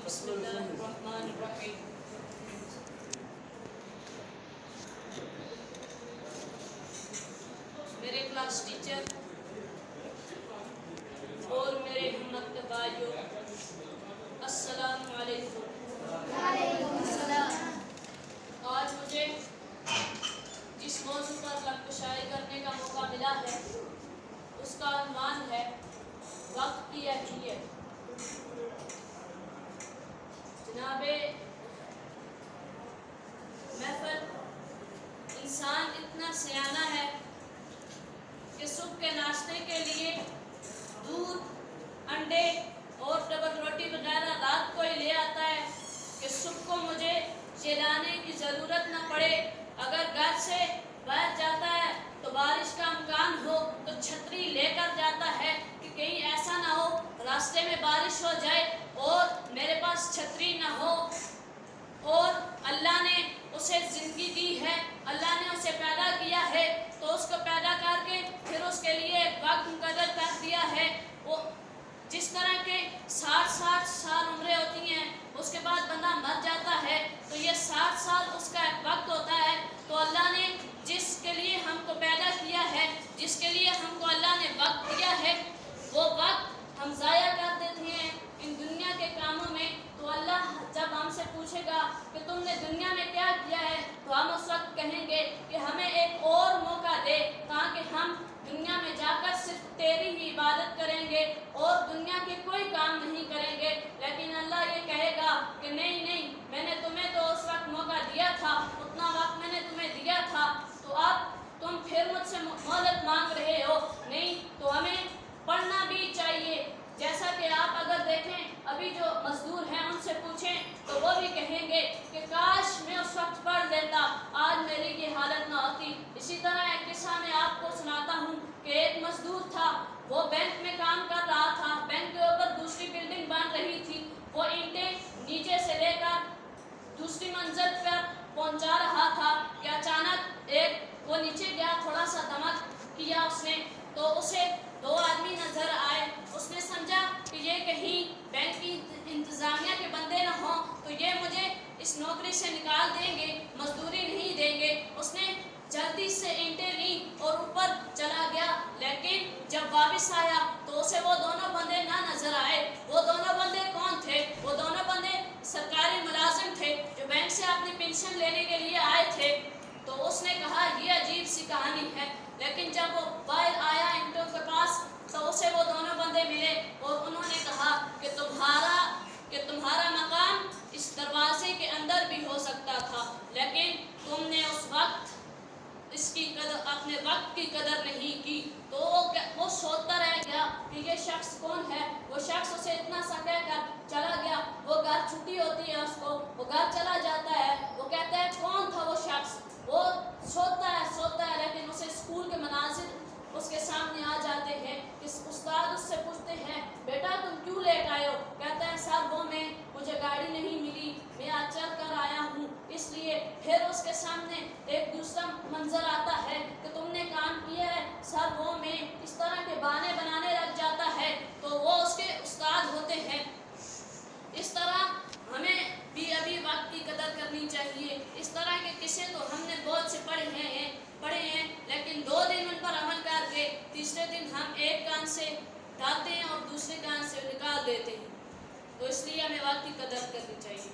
بسم اللہ الرحمن الرحیم۔ میرے کلاس ٹیچر اور میرے ہم مکتب بھائیوں، السلام علیکم۔ وعلیکم السلام۔ آج مجھے جس موضوع پر کشائی کرنے کا موقع ملا ہے اس کا عنوان ہے وقت کی اہمیت۔ جناب محفل، انسان اتنا سیانہ ہے کہ صبح کے ناشتے کے لیے دودھ، انڈے اور ڈبل روٹی وغیرہ رات کو ہی لے آتا ہے کہ صبح کو مجھے چلانے کی ضرورت نہ پڑے۔ اگر گھر سے باہر جاتا ہے تو بارش کا امکان ہو تو چھتری لے کر جاتا ہے کہ کہیں ایسا نہ ہو راستے میں بارش ہو جائے اور میرے پاس چھتری نہ ہو۔ اور اللہ نے اسے زندگی دی ہے، اللہ نے اسے پیدا کیا ہے تو اس کو پیدا کر کے پھر اس کے لیے وقت مقرر کر دیا ہے۔ وہ جس طرح کے 60 سال عمریں ہوتی ہیں اس کے بعد بندہ مر جاتا ہے تو یہ 60 سال اس کا ایک وقت ہوتا ہے۔ تو اللہ نے جس کے لیے ہم کو پیدا کیا ہے، جس کے لیے ہم کو اللہ نے وقت دیا ہے، وہ وقت ہم ضائع کر دیتے ہیں ان دنیا کے کاموں میں۔ تو اللہ جب ہم سے پوچھے گا کہ تم نے دنیا میں کیا کیا ہے تو ہم اس وقت کہیں گے کہ ہمیں ایک اور موقع دے تاکہ ہم دنیا میں جا کر صرف تیری ہی عبادت کریں گے اور دنیا کے کوئی کام نہیں کریں گے۔ لیکن اللہ یہ کہے گا کہ نہیں، میں نے تمہیں تو اس وقت موقع دیا تھا، اتنا وقت میں نے تمہیں دیا تھا، تو اب تم پھر مجھ سے مہلت مانگ رہے ہو۔ نہیں تو ہمیں پڑھنا بھی چاہیے۔ جیسا کہ آپ اگر دیکھیں ابھی جو مزدور ہیں ان سے پوچھیں تو وہ بھی کہیں گے کہ کاش میں اس وقت پڑھ لیتا، آج میری یہ حالت نہ ہوتی۔ اسی طرح ایک قصہ میں آپ کو سناتا ہوں کہ ایک مزدور تھا، وہ بینک میں کام کر رہا تھا، بینک کے اوپر دوسری بلڈنگ بن رہی تھی، وہ اینٹیں نیچے سے لے کر دوسری منزل پر پہنچا رہا تھا کہ اچانک وہ نیچے گیا، تھوڑا سا دھمک کیا اس نے تو اسے 2 آدمی نظر آئے۔ اس نے سمجھا کہ یہ کہیں بینک کی انتظامیہ کے بندے نہ ہوں تو یہ مجھے اس نوکری سے نکال دیں گے، مزدوری نہیں دیں گے۔ اس نے جلدی سے اینٹیں لی اور اوپر چلا گیا، لیکن جب واپس آیا تو اسے وہ دونوں بندے نہ نظر آئے۔ وہ دونوں بندے کون تھے؟ وہ دونوں بندے سرکاری ملازم تھے جو بینک سے اپنی پینشن لینے کے لیے آئے تھے۔ تو اس نے کہا یہ عجیب سی کہانی ہے، لیکن جب وہ باہر آیا اینٹوں کے پاس تو اسے وہ دونوں بندے ملے اور انہوں نے کہا کہ تمہارا مقام اس دروازے کے اندر بھی ہو سکتا تھا، لیکن تم نے اس وقت اپنے وقت کی قدر نہیں کی۔ تو وہ سوچتا رہ گیا کہ یہ شخص کون ہے۔ وہ شخص اسے اتنا سا کہہ کر چلا گیا۔ وہ گھر چھٹی ہوتی ہے اس کو، وہ گھر چلا جاتا ہے۔ وہ کہتا ہے کون تھا وہ شخص؟ وہ سوتا ہے لیکن اسے اسکول کے مناظر اس کے سامنے آ جاتے ہیں۔ استاد اس سے پوچھتے ہیں بیٹا تم کیوں لیٹ آئے ہو؟ کہتا ہے سر مجھے گاڑی نہیں ملی، میں آج چل کر آیا ہوں اس لیے۔ پھر اس کے سامنے ایک دوسرا منظر آتا ہے کہ تم نے کام کیا ہے سر، میں اس طرح کے بہانے بنانے لگ جاتا ہے تو وہ اس کے استاد ہوتے ہیں۔ اس طرح ہمیں بھی ابھی وقت کی قدر کرنی چاہیے۔ اس طرح کے قصے تو ہم نے بہت سے پڑھے ہیں، لیکن 2 دن ان پر عمل کر کے تیسرے دن ہم ایک کان سے ڈالتے ہیں اور دوسرے کان سے نکال دیتے ہیں۔ تو اس لیے ہمیں وقت کی قدر کرنی چاہیے۔